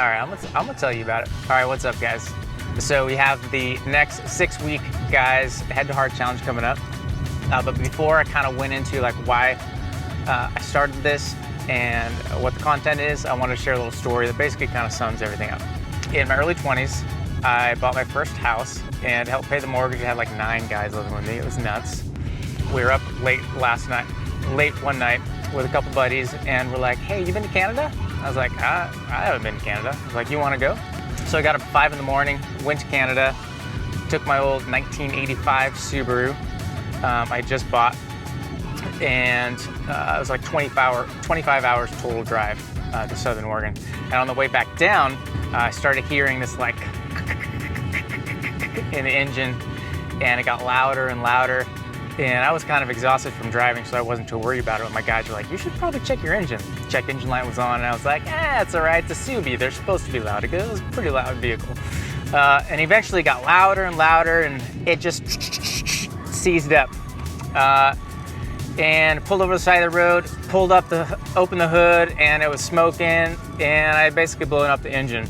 right, I'm gonna tell you about it. All right, what's up, guys? So we have the next 6-week guys head-to-heart challenge coming up. But before I kind of went into like why I started this and what the content is, I want to share a little story that basically kind of sums everything up. In my early 20s, I bought my first house and helped pay the mortgage. I had like 9 guys living with me. It was nuts. We were up late one night with a couple buddies, and we're like, hey, you been to Canada? I was like, I haven't been to Canada. I was like, you want to go? So I got up at 5 in the morning, went to Canada, took my old 1985 Subaru I just bought, and it was like 25 hours total drive to Southern Oregon. And on the way back down, I started hearing this like in the engine, and it got louder and louder. And I was kind of exhausted from driving, so I wasn't too worried about it. But my guys were like, you should probably check your engine. Check engine light was on, and I was like, it's all right, it's a Subi. They're supposed to be loud, because it was a pretty loud vehicle. And eventually got louder and louder, and it just seized up. And pulled over the side of the road, opened the hood, and it was smoking, and I had basically blown up the engine.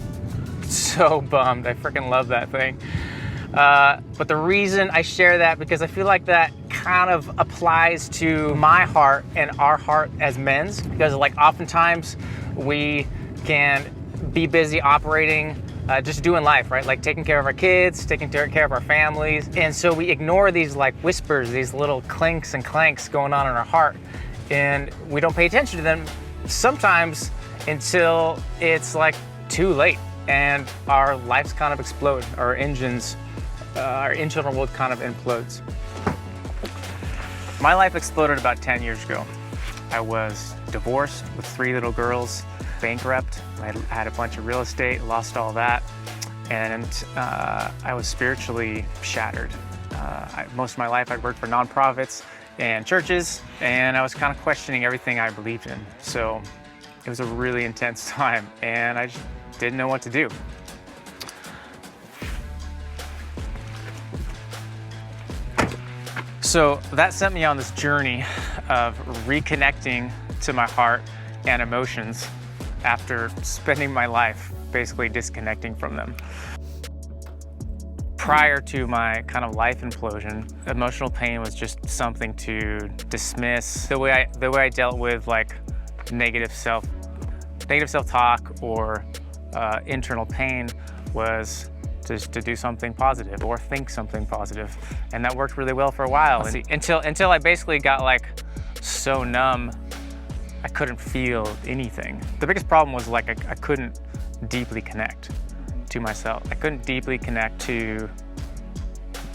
So bummed, I freaking love that thing. But the reason I share that, because I feel like that kind of applies to my heart and our heart as men's, because like oftentimes we can be busy operating, just doing life, right? Like taking care of our kids, taking care of our families. And so we ignore these like whispers, these little clinks and clanks going on in our heart. And we don't pay attention to them sometimes until it's like too late and our lives kind of explode, our engine world kind of implodes. My life exploded about 10 years ago. I was divorced with 3 little girls, bankrupt. I had a bunch of real estate, lost all that, and I was spiritually shattered. Most of my life I'd worked for nonprofits and churches, and I was kind of questioning everything I believed in. So it was a really intense time, and I just didn't know what to do. So that sent me on this journey of reconnecting to my heart and emotions after spending my life basically disconnecting from them. Prior to my kind of life implosion, emotional pain was just something to dismiss. The way I dealt with like negative self-talk or internal pain was just to do something positive or think something positive. And that worked really well for a while. Until I basically got like so numb, I couldn't feel anything. The biggest problem was like I couldn't deeply connect to myself. I couldn't deeply connect to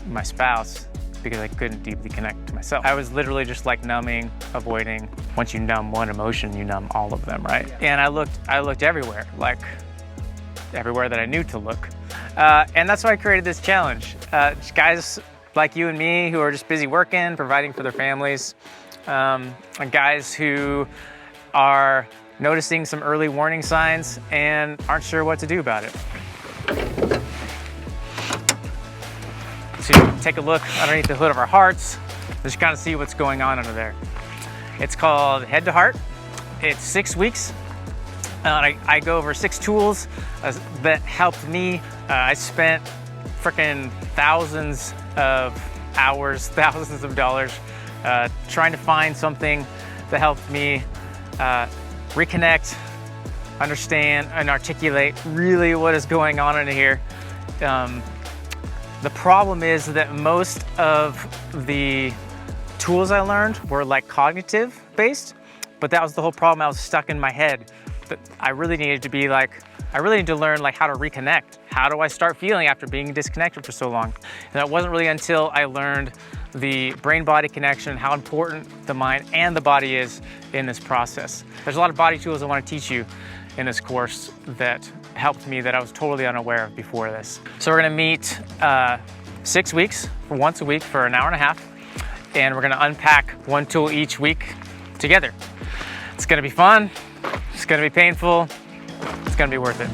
my spouse because I couldn't deeply connect to myself. I was literally just like numbing, avoiding. Once you numb one emotion, you numb all of them, right? And I looked everywhere, like everywhere that I knew to look. And that's why I created this challenge. Guys like you and me who are just busy working, providing for their families, and guys who are noticing some early warning signs and aren't sure what to do about it. To take a look underneath the hood of our hearts, just kind of see what's going on under there. It's called Head to Heart. It's 6 weeks. I go over 6 tools that helped me. I spent freaking thousands of hours, thousands of dollars trying to find something that helped me reconnect, understand, and articulate really what is going on in here. The problem is that most of the tools I learned were like cognitive based, but that was the whole problem. I was stuck in my head. I really needed to learn like how to reconnect. How do I start feeling after being disconnected for so long? And it wasn't really until I learned the brain-body connection, how important the mind and the body is in this process. There's a lot of body tools I want to teach you in this course that helped me that I was totally unaware of before this. So we're gonna meet 6 weeks, for once a week for an hour and a half, and we're gonna unpack one tool each week together. It's gonna be fun, it's gonna be painful, it's gonna be worth it.